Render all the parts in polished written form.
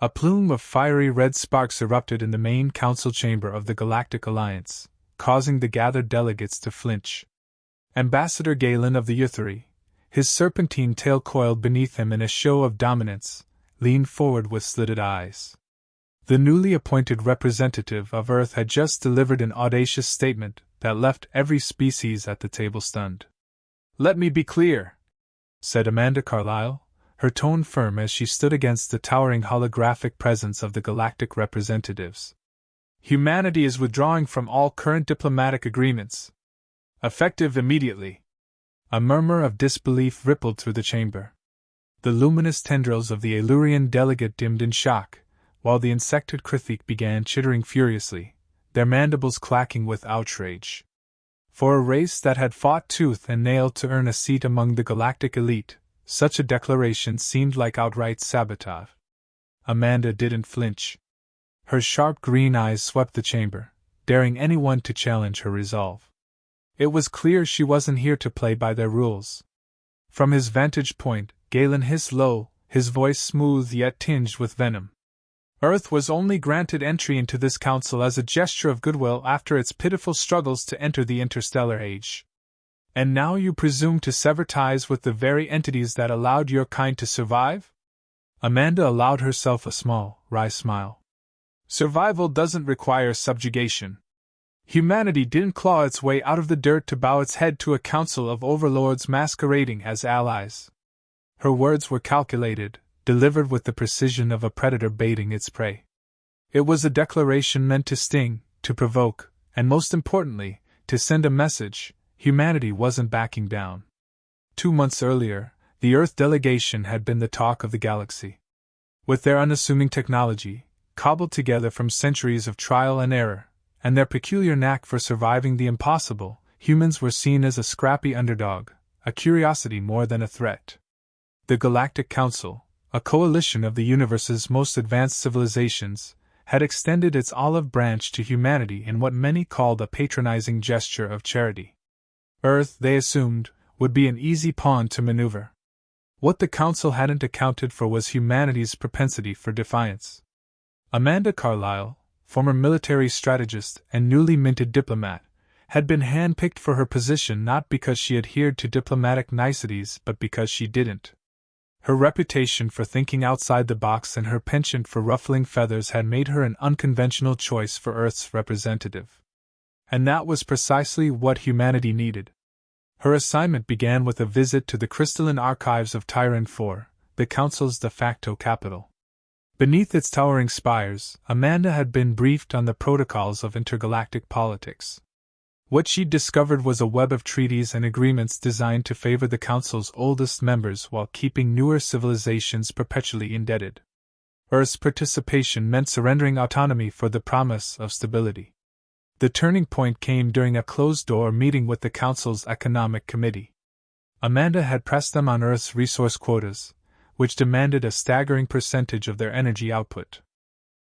A plume of fiery red sparks erupted in the main council chamber of the Galactic Alliance, causing the gathered delegates to flinch. Ambassador Galen of the Euthery, his serpentine tail coiled beneath him in a show of dominance, leaned forward with slitted eyes. The newly appointed representative of Earth had just delivered an audacious statement that left every species at the table stunned. "Let me be clear," said Amanda Carlyle, her tone firm as she stood against the towering holographic presence of the galactic representatives. "Humanity is withdrawing from all current diplomatic agreements. Effective immediately." A murmur of disbelief rippled through the chamber. The luminous tendrils of the Illyrian delegate dimmed in shock, while the insected Krithik began chittering furiously, their mandibles clacking with outrage. For a race that had fought tooth and nail to earn a seat among the galactic elite, such a declaration seemed like outright sabotage. Amanda didn't flinch. Her sharp green eyes swept the chamber, daring anyone to challenge her resolve. It was clear she wasn't here to play by their rules. From his vantage point, Galen hissed low, his voice smooth yet tinged with venom. Earth was only granted entry into this council as a gesture of goodwill after its pitiful struggles to enter the interstellar age. And now you presume to sever ties with the very entities that allowed your kind to survive? Amanda allowed herself a small, wry smile. Survival doesn't require subjugation. Humanity didn't claw its way out of the dirt to bow its head to a council of overlords masquerading as allies. Her words were calculated, delivered with the precision of a predator baiting its prey. It was a declaration meant to sting, to provoke, and most importantly, to send a message: humanity wasn't backing down. 2 months earlier, the Earth delegation had been the talk of the galaxy. With their unassuming technology, cobbled together from centuries of trial and error, and their peculiar knack for surviving the impossible, humans were seen as a scrappy underdog, a curiosity more than a threat. The Galactic Council, a coalition of the universe's most advanced civilizations, had extended its olive branch to humanity in what many called a patronizing gesture of charity. Earth, they assumed, would be an easy pawn to maneuver. What the Council hadn't accounted for was humanity's propensity for defiance. Amanda Carlyle, former military strategist and newly minted diplomat, had been handpicked for her position not because she adhered to diplomatic niceties but because she didn't. Her reputation for thinking outside the box and her penchant for ruffling feathers had made her an unconventional choice for Earth's representative. And that was precisely what humanity needed. Her assignment began with a visit to the crystalline archives of Tyran IV, the Council's de facto capital. Beneath its towering spires, Amanda had been briefed on the protocols of intergalactic politics. What she'd discovered was a web of treaties and agreements designed to favor the Council's oldest members while keeping newer civilizations perpetually indebted. Earth's participation meant surrendering autonomy for the promise of stability. The turning point came during a closed-door meeting with the Council's Economic Committee. Amanda had pressed them on Earth's resource quotas, which demanded a staggering percentage of their energy output.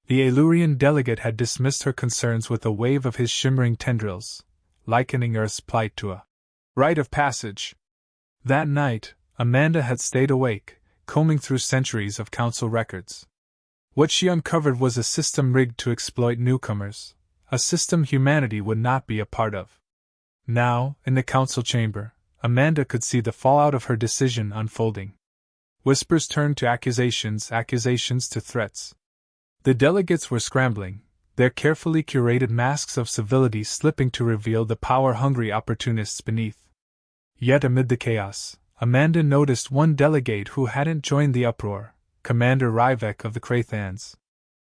The Illyrian delegate had dismissed her concerns with a wave of his shimmering tendrils, likening Earth's plight to a rite of passage. That night, Amanda had stayed awake, combing through centuries of Council records. What she uncovered was a system rigged to exploit newcomers, a system humanity would not be a part of. Now, in the Council chamber, Amanda could see the fallout of her decision unfolding. Whispers turned to accusations, accusations to threats. The delegates were scrambling, their carefully curated masks of civility slipping to reveal the power-hungry opportunists beneath. Yet amid the chaos, Amanda noticed one delegate who hadn't joined the uproar, Commander Ryvek of the Krathans.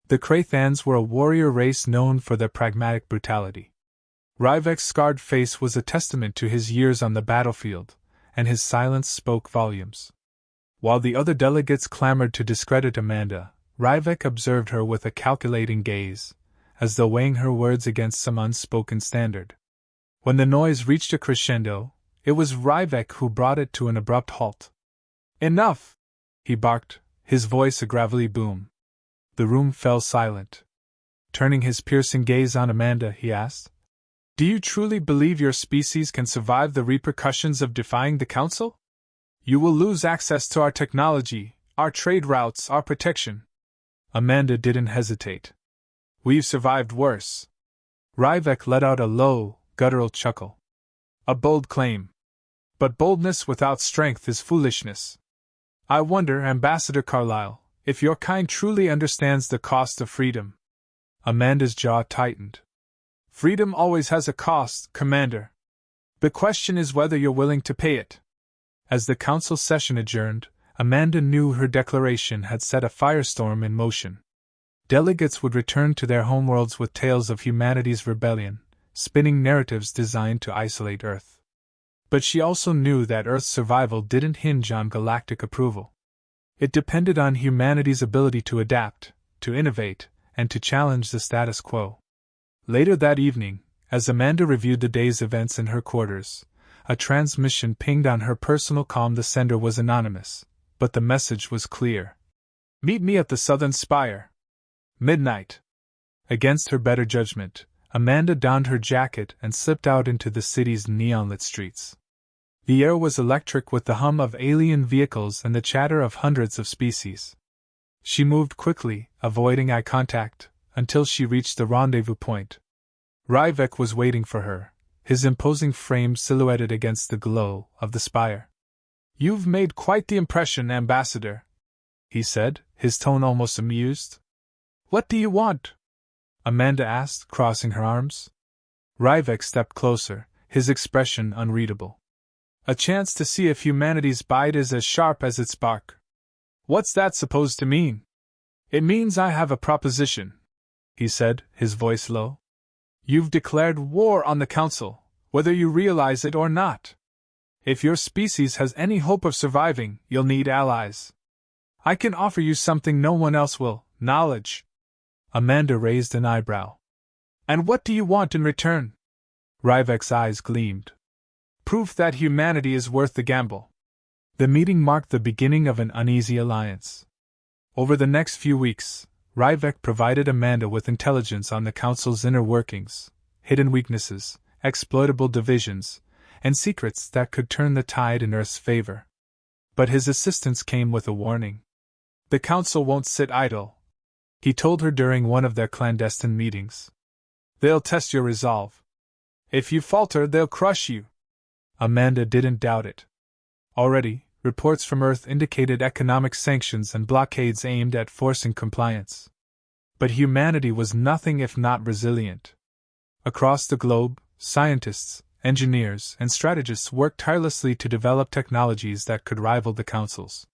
The Krathans were a warrior race known for their pragmatic brutality. Ryvek's scarred face was a testament to his years on the battlefield, and his silence spoke volumes. While the other delegates clamored to discredit Amanda, Ryvek observed her with a calculating gaze, as though weighing her words against some unspoken standard. When the noise reached a crescendo, it was Ryvek who brought it to an abrupt halt. "Enough!" he barked, his voice a gravelly boom. The room fell silent. Turning his piercing gaze on Amanda, he asked, "Do you truly believe your species can survive the repercussions of defying the Council? You will lose access to our technology, our trade routes, our protection." Amanda didn't hesitate. We've survived worse. Ryvek let out a low, guttural chuckle. A bold claim. But boldness without strength is foolishness. I wonder, Ambassador Carlyle, if your kind truly understands the cost of freedom. Amanda's jaw tightened. Freedom always has a cost, Commander. The question is whether you're willing to pay it. As the council session adjourned, Amanda knew her declaration had set a firestorm in motion. Delegates would return to their homeworlds with tales of humanity's rebellion, spinning narratives designed to isolate Earth. But she also knew that Earth's survival didn't hinge on galactic approval. It depended on humanity's ability to adapt, to innovate, and to challenge the status quo. Later that evening, as Amanda reviewed the day's events in her quarters, a transmission pinged on her personal comm. The sender was anonymous, but the message was clear. Meet me at the Southern Spire. Midnight. Against her better judgment, Amanda donned her jacket and slipped out into the city's neon-lit streets. The air was electric with the hum of alien vehicles and the chatter of hundreds of species. She moved quickly, avoiding eye contact, until she reached the rendezvous point. Ryvek was waiting for her, his imposing frame silhouetted against the glow of the spire. You've made quite the impression, Ambassador, he said, his tone almost amused. What do you want? Amanda asked, crossing her arms. Ryvek stepped closer, his expression unreadable. A chance to see if humanity's bite is as sharp as its bark. What's that supposed to mean? It means I have a proposition, he said, his voice low. You've declared war on the Council, whether you realize it or not. If your species has any hope of surviving, you'll need allies. I can offer you something no one else will, knowledge. Amanda raised an eyebrow. And what do you want in return? Ryvek's eyes gleamed. Proof that humanity is worth the gamble. The meeting marked the beginning of an uneasy alliance. Over the next few weeks, Ryvek provided Amanda with intelligence on the Council's inner workings, hidden weaknesses, exploitable divisions, and secrets that could turn the tide in Earth's favor. But his assistance came with a warning. The Council won't sit idle, he told her during one of their clandestine meetings. They'll test your resolve. If you falter, they'll crush you. Amanda didn't doubt it. Already, reports from Earth indicated economic sanctions and blockades aimed at forcing compliance. But humanity was nothing if not resilient. Across the globe, scientists, engineers, and strategists worked tirelessly to develop technologies that could rival the Council's.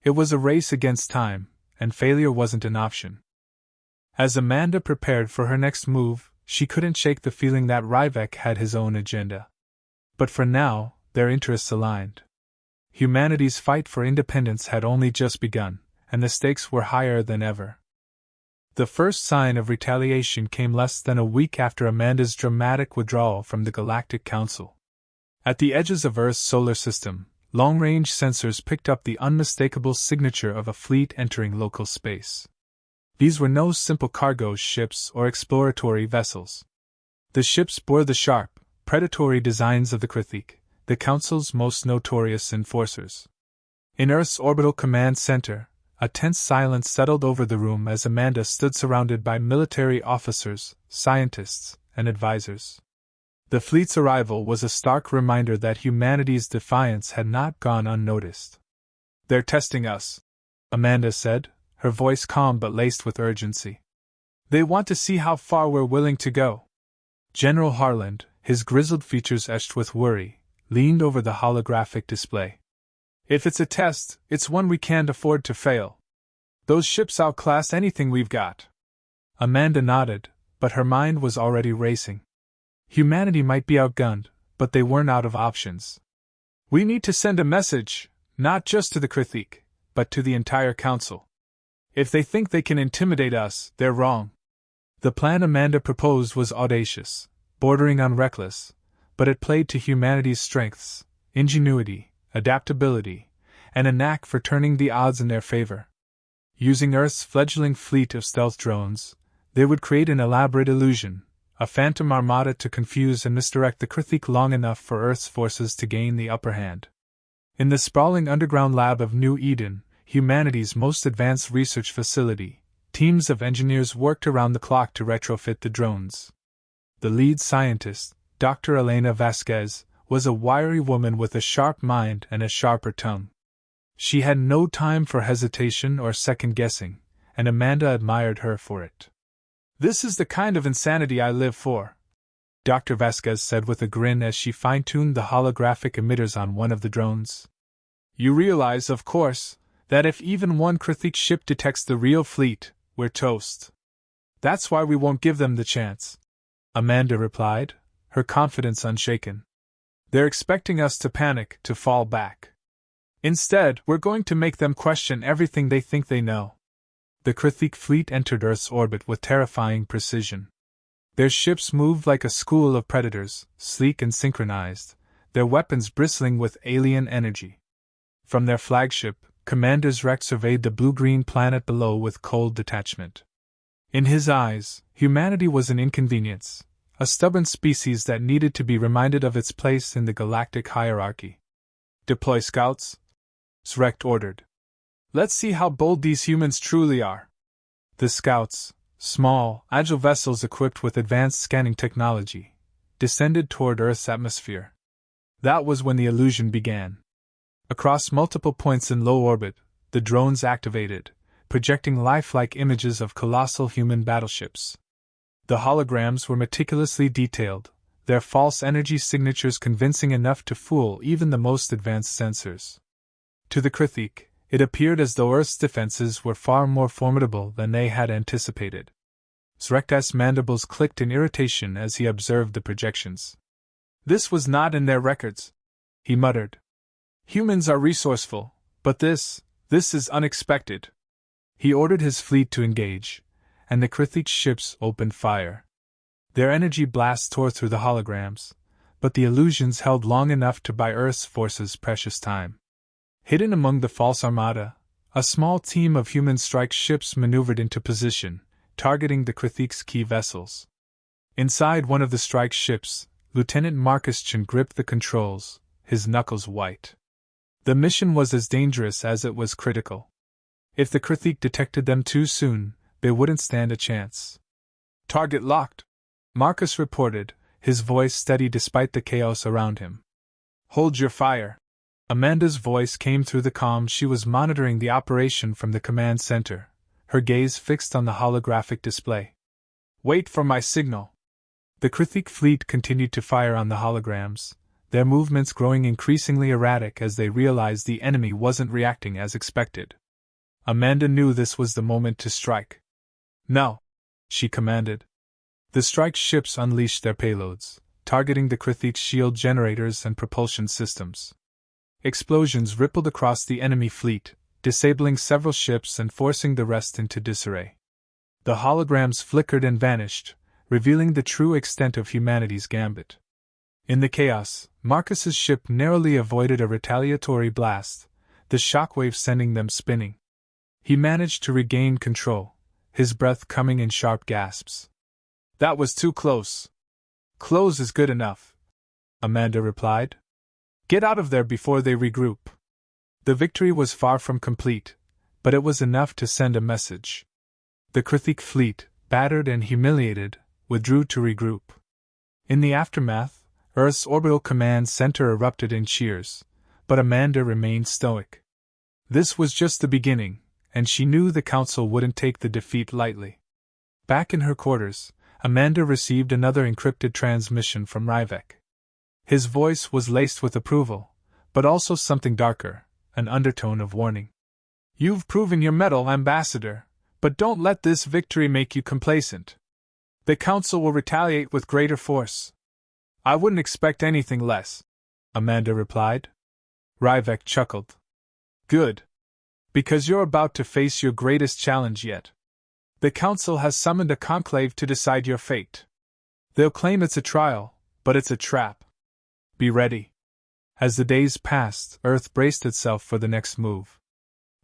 It was a race against time, and failure wasn't an option. As Amanda prepared for her next move, she couldn't shake the feeling that Ryvek had his own agenda. But for now, their interests aligned. Humanity's fight for independence had only just begun, and the stakes were higher than ever. The first sign of retaliation came less than a week after Amanda's dramatic withdrawal from the Galactic Council. At the edges of Earth's solar system, long-range sensors picked up the unmistakable signature of a fleet entering local space. These were no simple cargo ships or exploratory vessels. The ships bore the sharp, predatory designs of the Krithik, the Council's most notorious enforcers. In Earth's orbital command center, a tense silence settled over the room as Amanda stood surrounded by military officers, scientists, and advisors. The fleet's arrival was a stark reminder that humanity's defiance had not gone unnoticed. They're testing us, Amanda said, her voice calm but laced with urgency. They want to see how far we're willing to go. General Harland, his grizzled features etched with worry, leaned over the holographic display. If it's a test, it's one we can't afford to fail. Those ships outclass anything we've got. Amanda nodded, but her mind was already racing. Humanity might be outgunned, but they weren't out of options. We need to send a message, not just to the Krithik, but to the entire Council. If they think they can intimidate us, they're wrong. The plan Amanda proposed was audacious, bordering on reckless, but it played to humanity's strengths, ingenuity, adaptability, and a knack for turning the odds in their favor. Using Earth's fledgling fleet of stealth drones, they would create an elaborate illusion, a phantom armada to confuse and misdirect the Krithik long enough for Earth's forces to gain the upper hand. In the sprawling underground lab of New Eden, humanity's most advanced research facility, Teams of engineers worked around the clock to retrofit the drones. The lead scientist, Dr. Elena Vasquez, was a wiry woman with a sharp mind and a sharper tongue. She had no time for hesitation or second-guessing, and Amanda admired her for it. "This is the kind of insanity I live for," Dr. Vasquez said with a grin as she fine-tuned the holographic emitters on one of the drones. "You realize, of course, that if even one Krithik ship detects the real fleet, we're toast. That's why we won't give them the chance," Amanda replied, her confidence unshaken. "They're expecting us to panic, to fall back. Instead, we're going to make them question everything they think they know." The Krithik fleet entered Earth's orbit with terrifying precision. Their ships moved like a school of predators, sleek and synchronized, their weapons bristling with alien energy. From their flagship, Commander Zrek surveyed the blue-green planet below with cold detachment. In his eyes, humanity was an inconvenience, a stubborn species that needed to be reminded of its place in the galactic hierarchy. "Deploy scouts," Zrek ordered. "Let's see how bold these humans truly are." The scouts, small, agile vessels equipped with advanced scanning technology, descended toward Earth's atmosphere. That was when the illusion began. Across multiple points in low orbit, the drones activated, projecting lifelike images of colossal human battleships. The holograms were meticulously detailed, their false energy signatures convincing enough to fool even the most advanced sensors. To the Krithik, it appeared as though Earth's defenses were far more formidable than they had anticipated. Zrek's mandibles clicked in irritation as he observed the projections. "This was not in their records," he muttered. "Humans are resourceful, but this is unexpected." He ordered his fleet to engage, and the Krithik ships opened fire. Their energy blasts tore through the holograms, but the illusions held long enough to buy Earth's forces precious time. Hidden among the false armada, a small team of human strike ships maneuvered into position, targeting the Krithik's key vessels. Inside one of the strike ships, Lieutenant Marcus Chen gripped the controls, his knuckles white. The mission was as dangerous as it was critical. If the Krithik detected them too soon, they wouldn't stand a chance. "Target locked," Marcus reported, his voice steady despite the chaos around him. "Hold your fire." Amanda's voice came through the comm. She was monitoring the operation from the command center, her gaze fixed on the holographic display. "Wait for my signal." The Krithik fleet continued to fire on the holograms, their movements growing increasingly erratic as they realized the enemy wasn't reacting as expected. Amanda knew this was the moment to strike. "No," she commanded. The strike ships unleashed their payloads, targeting the Krithik's shield generators and propulsion systems. Explosions rippled across the enemy fleet, disabling several ships and forcing the rest into disarray. The holograms flickered and vanished, revealing the true extent of humanity's gambit. In the chaos, Marcus's ship narrowly avoided a retaliatory blast, the shockwave sending them spinning. He managed to regain control, his breath coming in sharp gasps. "That was too close." "Close is good enough," Amanda replied. "Get out of there before they regroup." The victory was far from complete, but it was enough to send a message. The Krithik fleet, battered and humiliated, withdrew to regroup. In the aftermath, Earth's orbital command center erupted in cheers, but Amanda remained stoic. This was just the beginning, and she knew the Council wouldn't take the defeat lightly. Back in her quarters, Amanda received another encrypted transmission from Ryvek. His voice was laced with approval, but also something darker, an undertone of warning. "You've proven your mettle, Ambassador, but don't let this victory make you complacent. The Council will retaliate with greater force." "I wouldn't expect anything less," Amanda replied. Ryvek chuckled. "Good. Because you're about to face your greatest challenge yet. The Council has summoned a conclave to decide your fate. They'll claim it's a trial, but it's a trap. Be ready." As the days passed, Earth braced itself for the next move.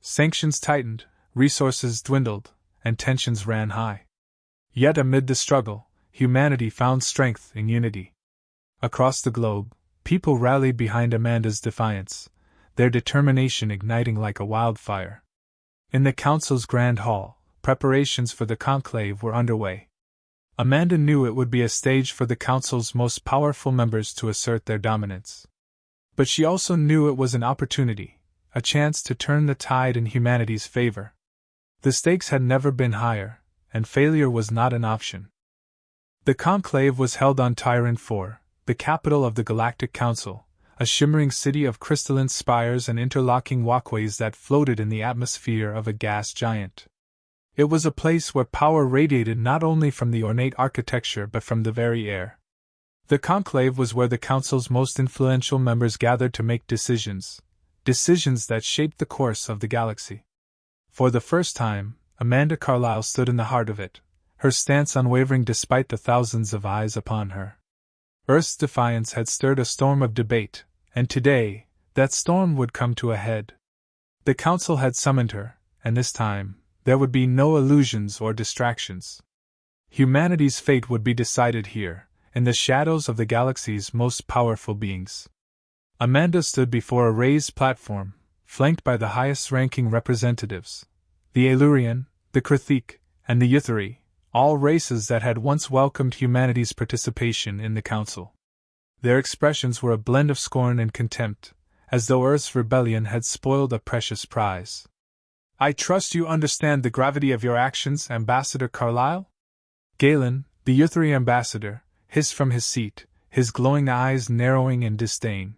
Sanctions tightened, resources dwindled, and tensions ran high. Yet amid the struggle, humanity found strength in unity. Across the globe, people rallied behind Amanda's defiance, their determination igniting like a wildfire. In the Council's Grand Hall, preparations for the conclave were underway. Amanda knew it would be a stage for the Council's most powerful members to assert their dominance. But she also knew it was an opportunity, a chance to turn the tide in humanity's favor. The stakes had never been higher, and failure was not an option. The conclave was held on Tyran IV, the capital of the Galactic Council, a shimmering city of crystalline spires and interlocking walkways that floated in the atmosphere of a gas giant. It was a place where power radiated not only from the ornate architecture but from the very air. The conclave was where the Council's most influential members gathered to make decisions that shaped the course of the galaxy. For the first time, Amanda Carlyle stood in the heart of it, her stance unwavering despite the thousands of eyes upon her. Earth's defiance had stirred a storm of debate, and today, that storm would come to a head. The Council had summoned her, and this time, there would be no illusions or distractions. Humanity's fate would be decided here, in the shadows of the galaxy's most powerful beings. Amanda stood before a raised platform, flanked by the highest-ranking representatives, the Illyrian, the Krithik, and the Yuthari, all races that had once welcomed humanity's participation in the Council. Their expressions were a blend of scorn and contempt, as though Earth's rebellion had spoiled a precious prize. "I trust you understand the gravity of your actions, Ambassador Carlyle?" Galen, the Yuthari ambassador, hissed from his seat, his glowing eyes narrowing in disdain.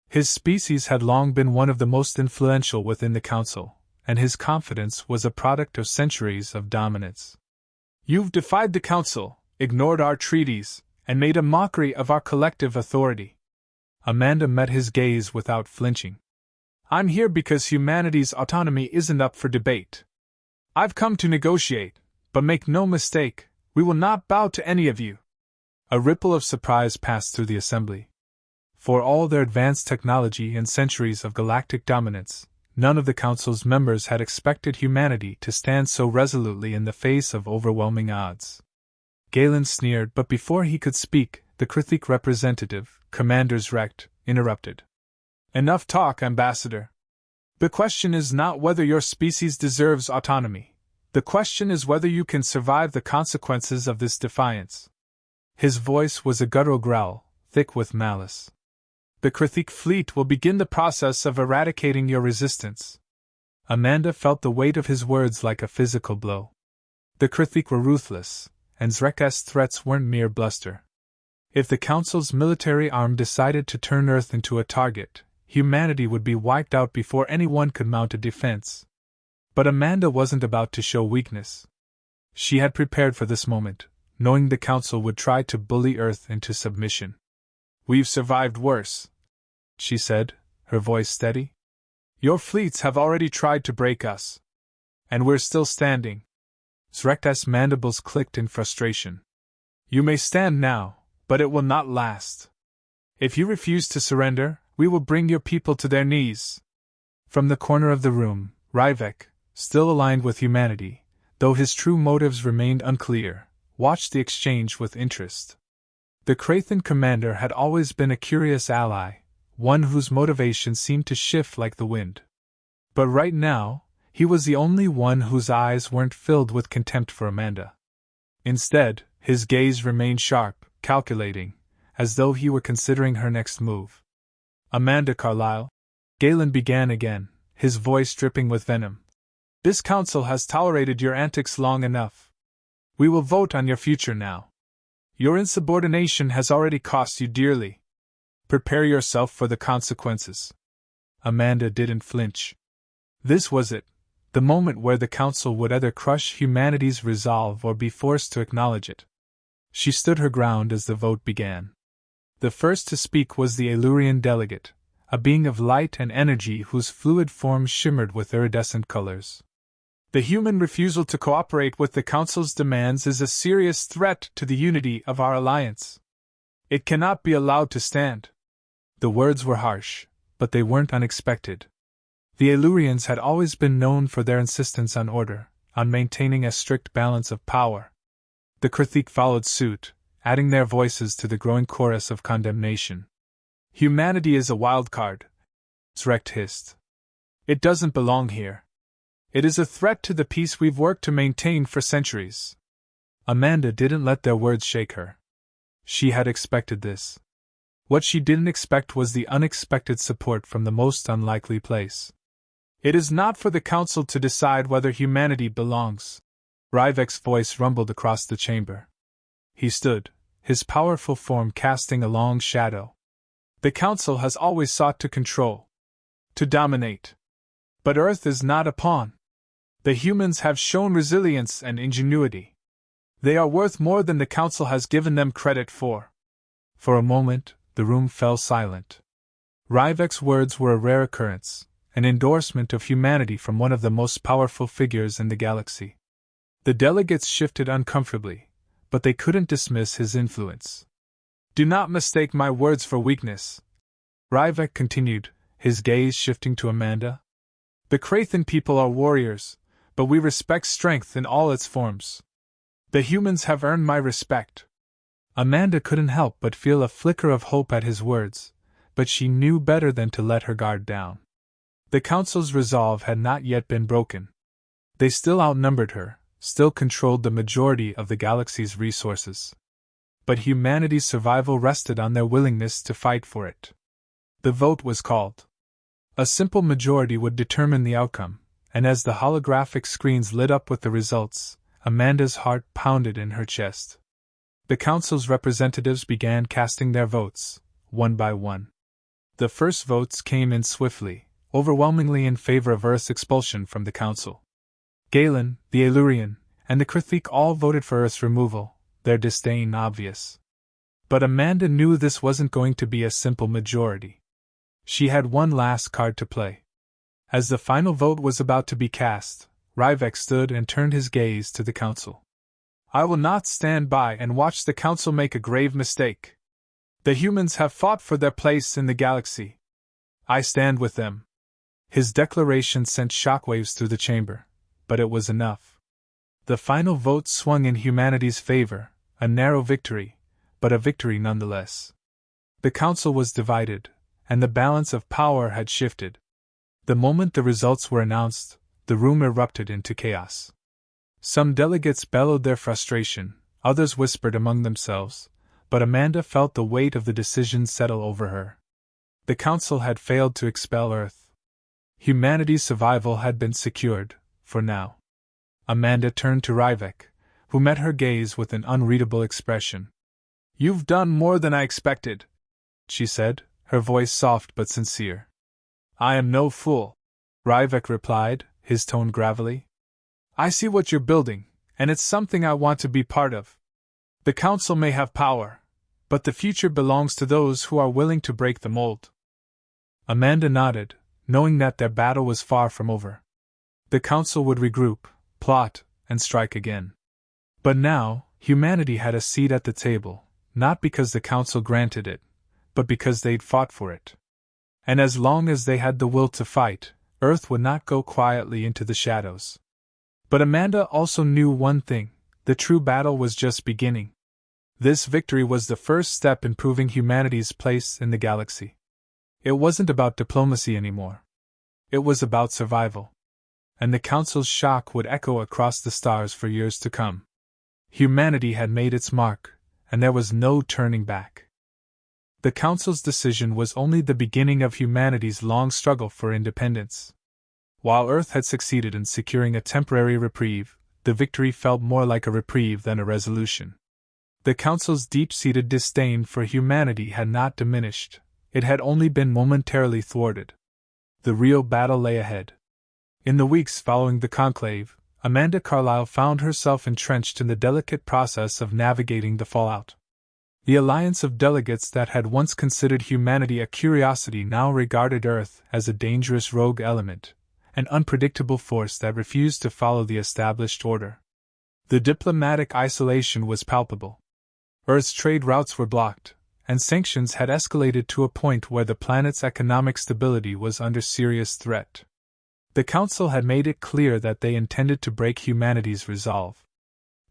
His species had long been one of the most influential within the Council, and his confidence was a product of centuries of dominance. "You've defied the Council, ignored our treaties, and made a mockery of our collective authority." Amanda met his gaze without flinching. "I'm here because humanity's autonomy isn't up for debate. I've come to negotiate, but make no mistake, we will not bow to any of you." A ripple of surprise passed through the assembly. For all their advanced technology and centuries of galactic dominance, none of the Council's members had expected humanity to stand so resolutely in the face of overwhelming odds. Galen sneered, but before he could speak, the Krithik representative, Commanders Rect, interrupted. "Enough talk, Ambassador. The question is not whether your species deserves autonomy. The question is whether you can survive the consequences of this defiance." His voice was a guttural growl, thick with malice. "The Krithik fleet will begin the process of eradicating your resistance." Amanda felt the weight of his words like a physical blow. The Krithik were ruthless, and Zrek's threats weren't mere bluster. If the Council's military arm decided to turn Earth into a target, humanity would be wiped out before anyone could mount a defense. But Amanda wasn't about to show weakness. She had prepared for this moment, knowing the Council would try to bully Earth into submission. "We've survived worse," she said, her voice steady. "Your fleets have already tried to break us. And we're still standing." Zrek's mandibles clicked in frustration. "You may stand now, but it will not last. If you refuse to surrender, we will bring your people to their knees." From the corner of the room, Ryvek, still aligned with humanity, though his true motives remained unclear, watched the exchange with interest. The Krathan commander had always been a curious ally, one whose motivations seemed to shift like the wind. But right now, he was the only one whose eyes weren't filled with contempt for Amanda. Instead, his gaze remained sharp, calculating, as though he were considering her next move. "Amanda Carlyle," Galen began again, his voice dripping with venom. "This Council has tolerated your antics long enough. We will vote on your future now. Your insubordination has already cost you dearly. Prepare yourself for the consequences." Amanda didn't flinch. This was it, the moment where the Council would either crush humanity's resolve or be forced to acknowledge it. She stood her ground as the vote began. The first to speak was the Illyrian delegate, a being of light and energy whose fluid form shimmered with iridescent colors. "The human refusal to cooperate with the Council's demands is a serious threat to the unity of our alliance. It cannot be allowed to stand." The words were harsh, but they weren't unexpected. The Illyrians had always been known for their insistence on order, on maintaining a strict balance of power. The Krithik followed suit, adding their voices to the growing chorus of condemnation. "Humanity is a wild card," Zrek hissed. "It doesn't belong here. It is a threat to the peace we've worked to maintain for centuries. Amanda didn't let their words shake her. She had expected this. What she didn't expect was the unexpected support from the most unlikely place. It is not for the Council to decide whether humanity belongs. Ryvek's voice rumbled across the chamber. He stood, his powerful form casting a long shadow. The Council has always sought to control, to dominate. But Earth is not a pawn. The humans have shown resilience and ingenuity. They are worth more than the Council has given them credit for. For a moment, the room fell silent. Ryvek's words were a rare occurrence, an endorsement of humanity from one of the most powerful figures in the galaxy. The delegates shifted uncomfortably, but they couldn't dismiss his influence. Do not mistake my words for weakness, Ryvek continued, his gaze shifting to Amanda. The Krathan people are warriors, but we respect strength in all its forms. The humans have earned my respect. Amanda couldn't help but feel a flicker of hope at his words, but she knew better than to let her guard down. The Council's resolve had not yet been broken. They still outnumbered her, still controlled the majority of the galaxy's resources. But humanity's survival rested on their willingness to fight for it. The vote was called. A simple majority would determine the outcome, and as the holographic screens lit up with the results, Amanda's heart pounded in her chest. The Council's representatives began casting their votes, one by one. The first votes came in swiftly, overwhelmingly in favor of Earth's expulsion from the Council. Galen, the Illyrian, and the Krithik all voted for Earth's removal, their disdain obvious. But Amanda knew this wasn't going to be a simple majority. She had one last card to play. As the final vote was about to be cast, Ryvek stood and turned his gaze to the Council. I will not stand by and watch the Council make a grave mistake. The humans have fought for their place in the galaxy. I stand with them. His declaration sent shockwaves through the chamber, but it was enough. The final vote swung in humanity's favor, a narrow victory, but a victory nonetheless. The Council was divided, and the balance of power had shifted. The moment the results were announced, the room erupted into chaos. Some delegates bellowed their frustration, others whispered among themselves, but Amanda felt the weight of the decision settle over her. The Council had failed to expel Earth. Humanity's survival had been secured, for now. Amanda turned to Ryvek, who met her gaze with an unreadable expression. You've done more than I expected, she said, her voice soft but sincere. I am no fool, Ryvek replied, his tone gravelly. I see what you're building, and it's something I want to be part of. The Council may have power, but the future belongs to those who are willing to break the mold. Amanda nodded, knowing that their battle was far from over. The Council would regroup, plot, and strike again. But now, humanity had a seat at the table, not because the Council granted it, but because they'd fought for it. And as long as they had the will to fight, Earth would not go quietly into the shadows. But Amanda also knew one thing: the true battle was just beginning. This victory was the first step in proving humanity's place in the galaxy. It wasn't about diplomacy anymore. It was about survival. And the Council's shock would echo across the stars for years to come. Humanity had made its mark, and there was no turning back. The Council's decision was only the beginning of humanity's long struggle for independence. While Earth had succeeded in securing a temporary reprieve, the victory felt more like a reprieve than a resolution. The Council's deep-seated disdain for humanity had not diminished, it had only been momentarily thwarted. The real battle lay ahead. In the weeks following the conclave, Amanda Carlyle found herself entrenched in the delicate process of navigating the fallout. The alliance of delegates that had once considered humanity a curiosity now regarded Earth as a dangerous rogue element, an unpredictable force that refused to follow the established order. The diplomatic isolation was palpable. Earth's trade routes were blocked, and sanctions had escalated to a point where the planet's economic stability was under serious threat. The Council had made it clear that they intended to break humanity's resolve.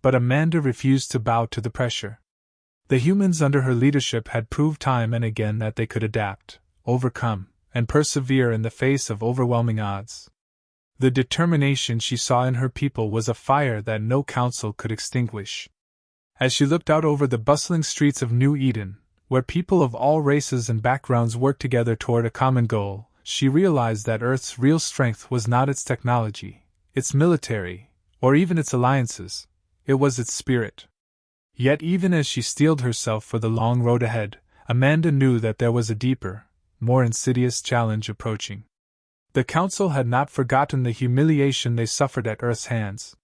But Amanda refused to bow to the pressure. The humans under her leadership had proved time and again that they could adapt, overcome, and persevere in the face of overwhelming odds. The determination she saw in her people was a fire that no council could extinguish. As she looked out over the bustling streets of New Eden, where people of all races and backgrounds worked together toward a common goal, she realized that Earth's real strength was not its technology, its military, or even its alliances. It was its spirit. Yet even as she steeled herself for the long road ahead, Amanda knew that there was a deeper, more insidious challenge approaching. The Council had not forgotten the humiliation they suffered at Earth's hands.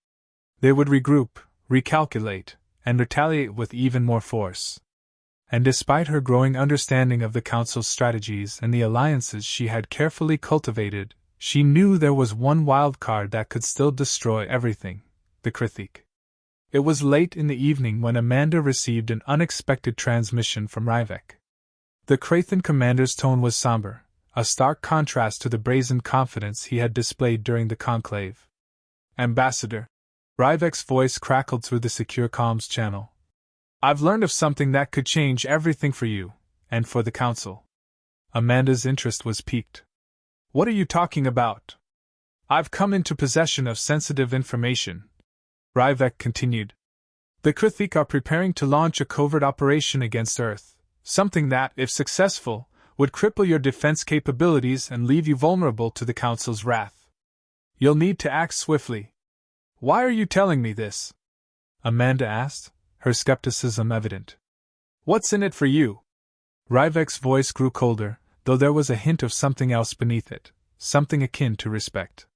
They would regroup, recalculate, and retaliate with even more force. And despite her growing understanding of the Council's strategies and the alliances she had carefully cultivated, she knew there was one wild card that could still destroy everything: the Krithik. It was late in the evening when Amanda received an unexpected transmission from Ryvek. The Krathan commander's tone was somber, a stark contrast to the brazen confidence he had displayed during the conclave. "Ambassador," Ryvek's voice crackled through the secure comms channel, "I've learned of something that could change everything for you, and for the Council." Amanda's interest was piqued. "What are you talking about?" "I've come into possession of sensitive information," Ryvek continued. "The Krithik are preparing to launch a covert operation against Earth, something that, if successful, would cripple your defense capabilities and leave you vulnerable to the Council's wrath. You'll need to act swiftly." "Why are you telling me this?" Amanda asked, her skepticism evident. "What's in it for you?" Ryvek's voice grew colder, though there was a hint of something else beneath it, something akin to respect.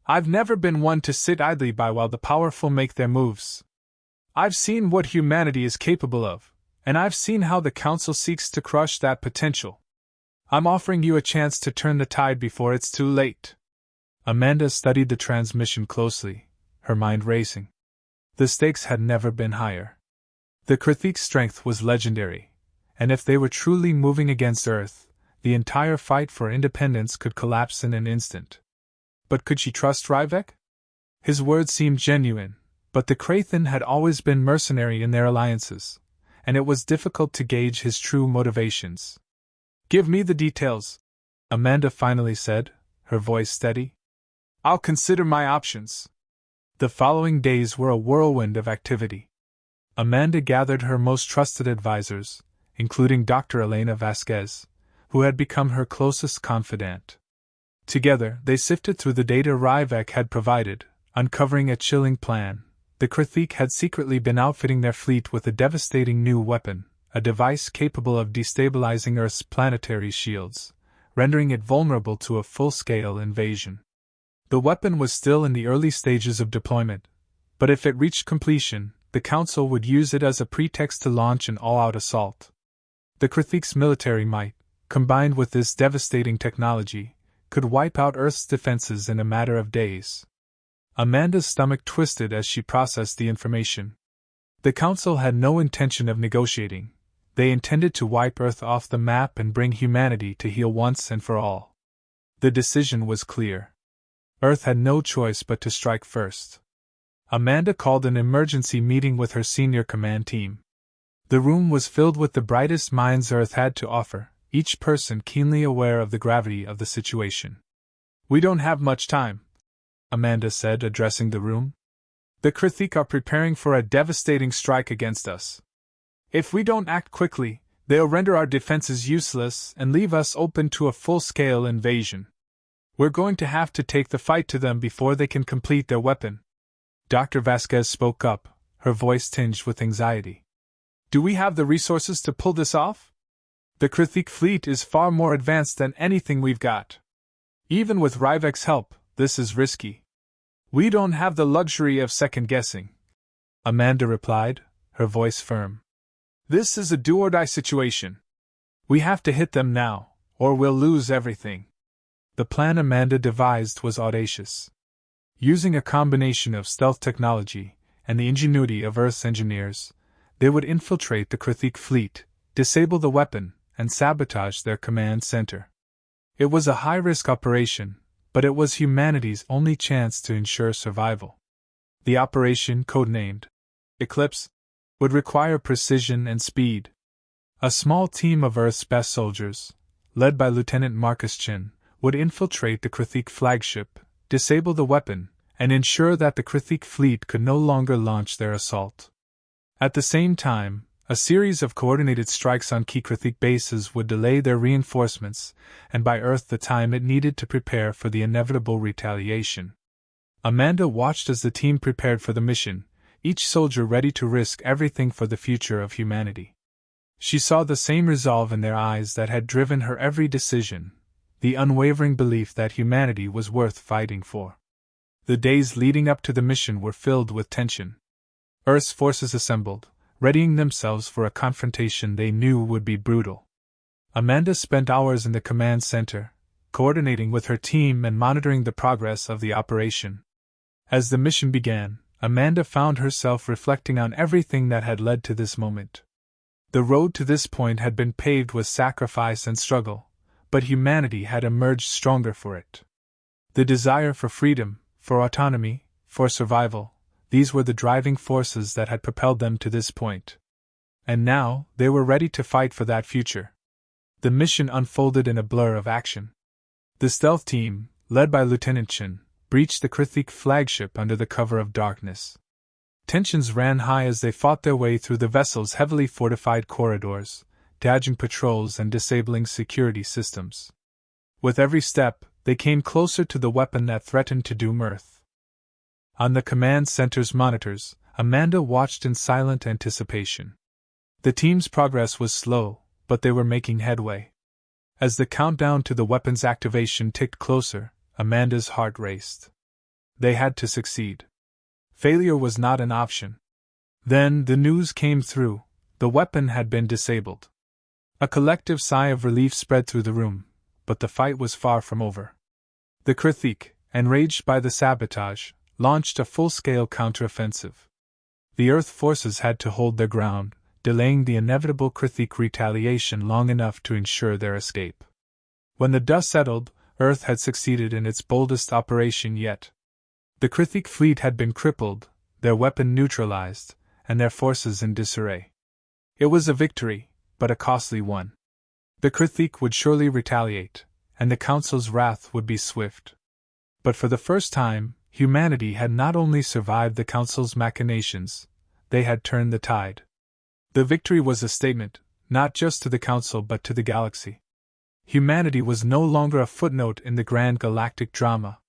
"I've never been one to sit idly by while the powerful make their moves. I've seen what humanity is capable of, and I've seen how the Council seeks to crush that potential. I'm offering you a chance to turn the tide before it's too late." Amanda studied the transmission closely, her mind racing. The stakes had never been higher. The Krithik's strength was legendary, and if they were truly moving against Earth, the entire fight for independence could collapse in an instant. But could she trust Ryvek? His words seemed genuine, but the Krathan had always been mercenary in their alliances, and it was difficult to gauge his true motivations. "Give me the details," Amanda finally said, her voice steady. "I'll consider my options." The following days were a whirlwind of activity. Amanda gathered her most trusted advisors, including Dr. Elena Vasquez, who had become her closest confidant. Together, they sifted through the data Ryvek had provided, uncovering a chilling plan. The Krithik had secretly been outfitting their fleet with a devastating new weapon, a device capable of destabilizing Earth's planetary shields, rendering it vulnerable to a full-scale invasion. The weapon was still in the early stages of deployment, but if it reached completion, the Council would use it as a pretext to launch an all-out assault. The Krithik's military might, combined with this devastating technology, could wipe out Earth's defenses in a matter of days. Amanda's stomach twisted as she processed the information. The Council had no intention of negotiating. They intended to wipe Earth off the map and bring humanity to heel once and for all. The decision was clear. Earth had no choice but to strike first. Amanda called an emergency meeting with her senior command team. The room was filled with the brightest minds Earth had to offer, each person keenly aware of the gravity of the situation. "We don't have much time," Amanda said, addressing the room. "The Krithik are preparing for a devastating strike against us. If we don't act quickly, they'll render our defenses useless and leave us open to a full-scale invasion. We're going to have to take the fight to them before they can complete their weapon." Dr. Vasquez spoke up, her voice tinged with anxiety. "Do we have the resources to pull this off? The Krithik fleet is far more advanced than anything we've got. Even with Ryvek's help, this is risky. We don't have the luxury of second-guessing," Amanda replied, her voice firm. "This is a do-or-die situation. We have to hit them now, or we'll lose everything." The plan Amanda devised was audacious. Using a combination of stealth technology and the ingenuity of Earth's engineers, they would infiltrate the Krithik fleet, disable the weapon, and sabotage their command center. It was a high-risk operation, but it was humanity's only chance to ensure survival. The operation, codenamed Eclipse, would require precision and speed. A small team of Earth's best soldiers, led by Lieutenant Marcus Chin, would infiltrate the Krithik flagship, disable the weapon, and ensure that the Krithik fleet could no longer launch their assault. At the same time, a series of coordinated strikes on key Krithik bases would delay their reinforcements, and buy Earth the time it needed to prepare for the inevitable retaliation. Amanda watched as the team prepared for the mission, each soldier ready to risk everything for the future of humanity. She saw the same resolve in their eyes that had driven her every decision, the unwavering belief that humanity was worth fighting for. The days leading up to the mission were filled with tension. Earth's forces assembled, readying themselves for a confrontation they knew would be brutal. Amanda spent hours in the command center, coordinating with her team and monitoring the progress of the operation. As the mission began, Amanda found herself reflecting on everything that had led to this moment. The road to this point had been paved with sacrifice and struggle, but humanity had emerged stronger for it. The desire for freedom, for autonomy, for survival, these were the driving forces that had propelled them to this point. And now, they were ready to fight for that future. The mission unfolded in a blur of action. The stealth team, led by Lieutenant Chen, breached the Krithik flagship under the cover of darkness. Tensions ran high as they fought their way through the vessel's heavily fortified corridors, dodging patrols and disabling security systems. With every step, they came closer to the weapon that threatened to doom Earth. On the command center's monitors, Amanda watched in silent anticipation. The team's progress was slow, but they were making headway. As the countdown to the weapon's activation ticked closer, Amanda's heart raced. They had to succeed. Failure was not an option. Then the news came through: the weapon had been disabled. A collective sigh of relief spread through the room, but the fight was far from over. The Krithik, enraged by the sabotage, launched a full-scale counteroffensive. The Earth forces had to hold their ground, delaying the inevitable Krithik retaliation long enough to ensure their escape. When the dust settled, Earth had succeeded in its boldest operation yet. The Krithik fleet had been crippled, their weapon neutralized, and their forces in disarray. It was a victory, but a costly one. The Krithik would surely retaliate, and the Council's wrath would be swift. But for the first time, humanity had not only survived the Council's machinations, they had turned the tide. The victory was a statement, not just to the Council but to the galaxy. Humanity was no longer a footnote in the grand galactic drama.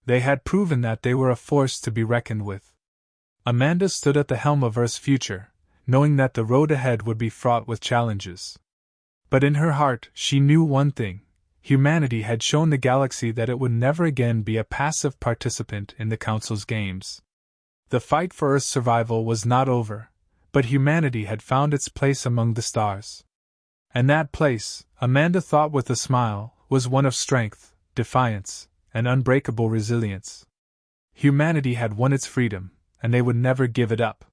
They had proven that they were a force to be reckoned with. Amanda stood at the helm of Earth's future, knowing that the road ahead would be fraught with challenges. But in her heart, she knew one thing: humanity had shown the galaxy that it would never again be a passive participant in the Council's games. The fight for Earth's survival was not over, but humanity had found its place among the stars. And that place, Amanda thought with a smile, was one of strength, defiance, and unbreakable resilience. Humanity had won its freedom, and they would never give it up.